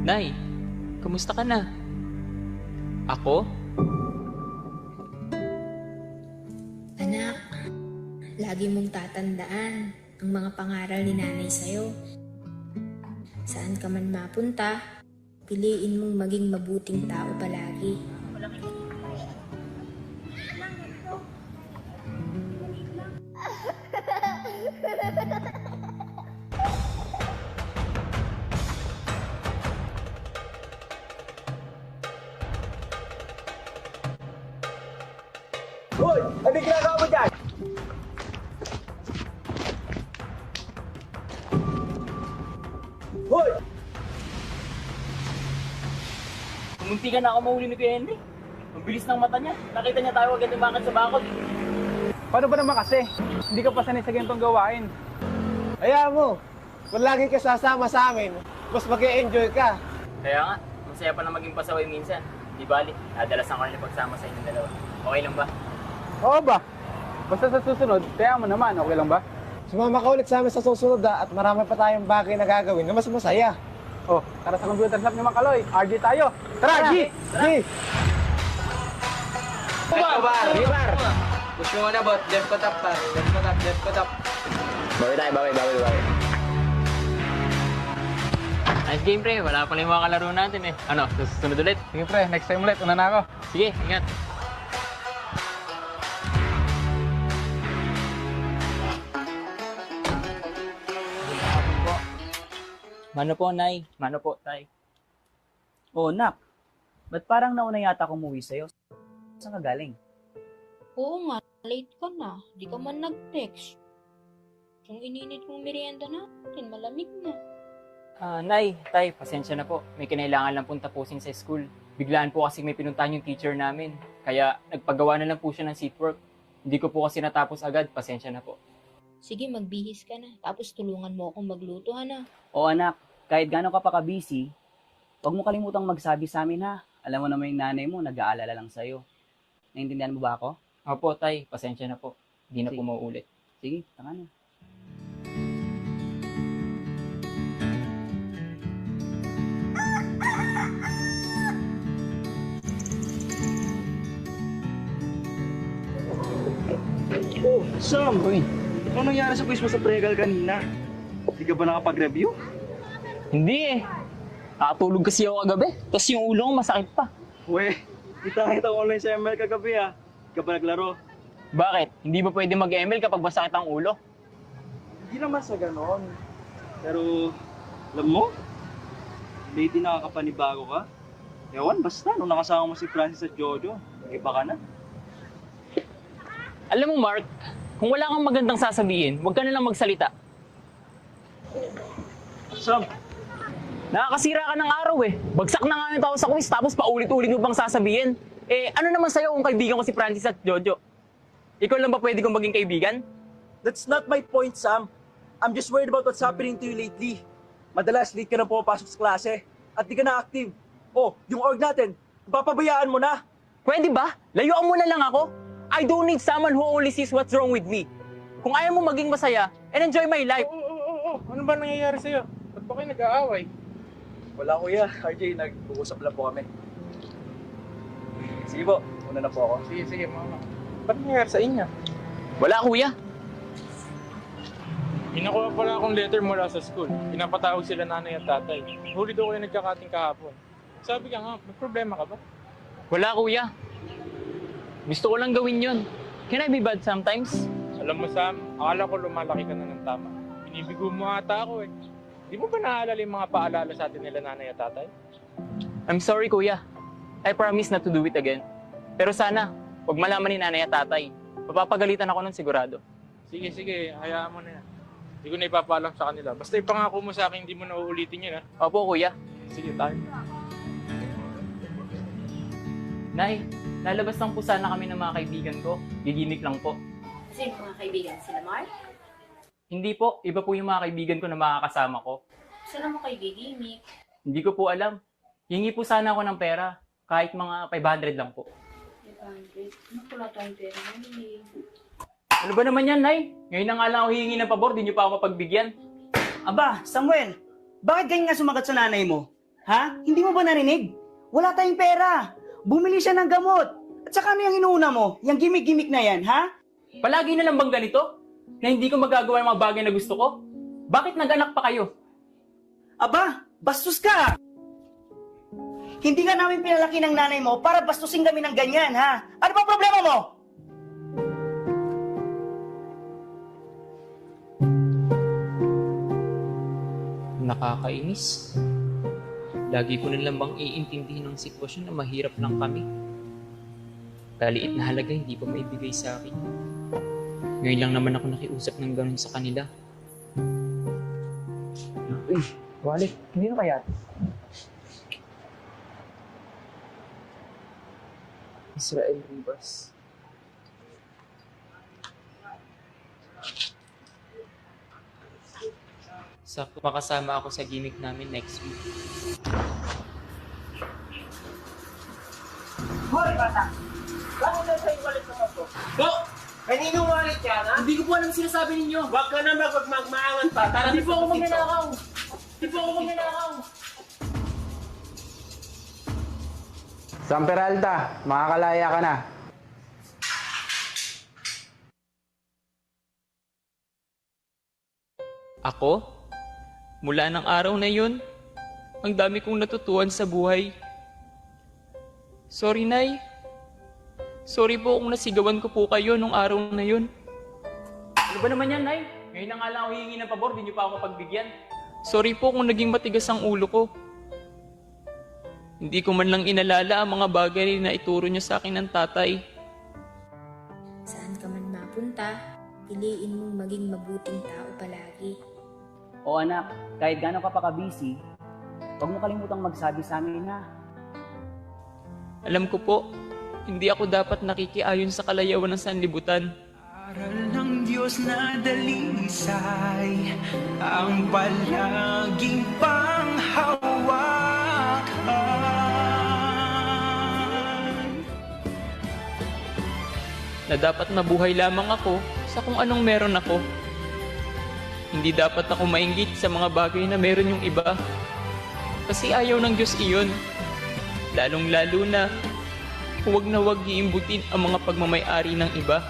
Nay, kamusta ka na? Ako? Anak, lagi mong tatandaan ang mga pangaral ni nanay sa'yo. Saan ka man mapunta, piliin mong maging mabuting tao palagi. Hoy! Anong ginagawa mo dyan? Hoy! Kumunti ka na ako mahuli ni Kuya Henry. Ang bilis ng mata niya. Nakita niya tayo agad umakit sa bakod. Paano ba naman kasi? Hindi ka pa sanay sa ganitong gawain. Hayaan mo, kung lagi ka sasama sa amin, mas mag-e-enjoy ka. Kaya nga, masaya pa na maging pasaway minsan. Di bali, nadalasan ko na pagsama sa inyong dalawa. Okay lang ba? Oo ba? Basta sa susunod, kaya mo naman, okay lang ba? Sumama ka ulit sa amin sa susunod at marami pa tayong bagay na gagawin na mas masaya. Oh, tara sa computer shop ni Makaloy. RG tayo. Tara, G! G! Bar! Push mo na bot, left ko top pa. Left ko top. Bawi tayo, bawi. Nice game, pre. Wala pala yung mga kalaro natin eh. Ano, susunod ulit? Sige pre, next time ulit. Una na ako. Sige, ingat. Mano po, Nay. Mano po, Tay. Oh, nak. Ba't parang nauna yata akong umuwi sa'yo? Saan ka galing? Oo nga, late ka na. Di ka man nag-text. Yung ininit mong merienda natin, malamig na. Nay, Tay, pasensya na po. May kinailangan lang pong tapusin sa school. Biglaan po kasi may pinuntahan yung teacher namin. Kaya nagpagawa na lang po siya ng seatwork. Hindi ko po kasi natapos agad. Pasensya na po. Sige, magbihis ka na. Tapos tulungan mo akong magluto, na. Oo, anak. Kahit gano'n ka pa ka-busy, huwag mo kalimutang magsabi sa amin, ha? Alam mo naman yung nanay mo, nag-aalala lang sa'yo. Naintindihan mo ba ako? Opo, Tay, pasensya na po. Hindi na Sige. po mauulit. Sige, tanga na. Oh, Sam! Ano nangyari sa quiz mo sa pregal kanina? Hindi ka ba nakapag-review? Hindi eh. Nakatulog kasi ako kagabi. Tapos yung ulo ko masakit pa. We, kita ko online sa ML kagabi ah. Hindi ka ba naglaro? Bakit? Hindi ba pwede mag-ML kapag masakit ang ulo? Hindi naman sa ganon. Pero, alam mo, lately nakakapanibago ka. Ewan, basta, nung nakasama mo si Francis at Jojo, iba ka na. Alam mo, Mark, kung wala kang magandang sasabihin, huwag ka na lang magsalita. Sam, Nakakasira ka ng araw eh. Bagsak na nga yung tao sa quiz, tapos paulit-ulit mo bang sasabihin? Eh, ano naman sa'yo kung kaibigan ko si Francis at Jojo? Ikaw lang ba pwede kong maging kaibigan? that's not my point, Sam. I'm just worried about what's happening to you lately. Madalas, late ka na pumapasok sa klase at di ka na active. Oh, yung org natin, papabayaan mo na. Pwede ba? Layuan mo na lang ako. I don't need someone who only sees what's wrong with me. Kung ayaw mo maging masaya, and enjoy my life. Oo. Ano ba nangyayari sa'yo? Ba't ba kayo nag-aaway? Wala kuya, RJ, nag-uusap lang po kami. Sige po, una na po ako. Sige, mama. Ba't nangyayari sa inyo? Wala, kuya. Inakuha pala akong letter mula sa school. Pinapatawag sila nanay at tatay. Huli daw kayo nagkakating kahapon. Sabi ka nga, may problema ka ba? Wala, kuya. Gusto ko lang gawin yun. Can I be bad sometimes? Alam mo, Sam, akala ko lumalaki ka na ng tama. Binibigo mo ata ako eh. Di mo ba naalala yung mga paalala sa atin nila nanay at tatay? I'm sorry, kuya. I promise not to do it again. Pero sana, huwag malaman ni nanay at tatay. Papapagalitan ako nun sigurado. Sige, hayaan mo na yan. Hindi ko na ipapaalam sa kanila. Basta ipangako mo sa akin, hindi mo na uulitin yun ha. Opo, kuya. Sige, tayo. Nay, lalabas lang po sana kami ng mga kaibigan ko. Gigimik lang po. Sino mga kaibigan? Sila Mark? Hindi po, iba po yung mga kaibigan ko na makakasama ko. Saan mo kayo gigimik? Hindi ko po alam. Hingi po sana ako ng pera. Kahit mga 500 lang po. 500? Wala tayong pera ngayon eh. Ano ba naman yan, Nay? Ngayon na nga lang ako hihingi ng pabor, di niyo pa ako mapagbigyan. Aba, Samuel, bakit ganyan nga sumagat sa nanay mo? Ha? Hindi mo ba narinig? Wala tayong pera. Bumili siya ng gamot. At saka ano yung inuuna mo? Yung gimmick-gimmick na yan, ha? Palagi na lang bang ganito? Na hindi ko magagawa yung mga bagay na gusto ko? Bakit nag-anak pa kayo? Aba, bastos ka! Hindi ka namin pinalaki ng nanay mo para bastusin kami ng ganyan, ha? Ano ba problema mo? Nakakainis. Lagi ko na lang bang iintindihin ang sitwasyon na mahirap lang kami. Kaliit na halaga hindi pa maibigay sa akin. Ngayon lang naman ako nakiusap ng ganun sa kanila. Uy, wallet. Hindi na kaya? Israel Rivas. Sakto makasama ako sa gimmick namin next week. Hoy, bata! Bakit na sa'yo wallet mo to? Bo! Kaninong wallet yan, ha? Hindi ko po alam sinasabi ninyo. Huwag ka na magmagmaangan pa. Tara, Hindi po ako magnanakaw. Hindi po ako magnanakaw. San Peralta, makakalaya ka na. Ako? Mula ng araw na yun, ang dami kong natutuhan sa buhay. Sorry, Nay. Sorry po kung nasigawan ko po kayo nung araw na yun. Ano ba naman yan, Nay? Ngayon na nga lang ako hihingi ng pabor, di niyo pa ako pagbigyan. Sorry po kung naging matigas ang ulo ko. Hindi ko man lang inalala ang mga bagay na ituro niyo sa akin ng tatay. Saan ka man mapunta, piliin mong maging mabuting tao palagi. O anak, kahit gano'n ka pa ka-busy, huwag mo kalimutang magsabi sa amin, ha? Alam ko po, hindi ako dapat nakikiayon sa kalayawan ng sanlibutan. Aral ng Diyos na dalisay ang palaging panghawakan. Na dapat mabuhay lamang ako sa kung anong meron ako. Hindi dapat ako mainggit sa mga bagay na meron yung iba. Kasi ayaw ng Diyos iyon. Lalong-lalo na huwag na huwag iimbutin ang mga pagmamay-ari ng iba.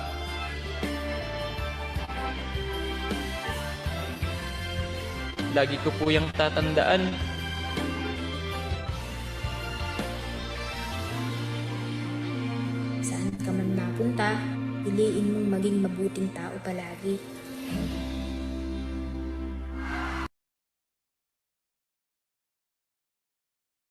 Lagi ko po yung tatandaan. Saan ka man mapunta, piliin mong maging mabuting tao palagi.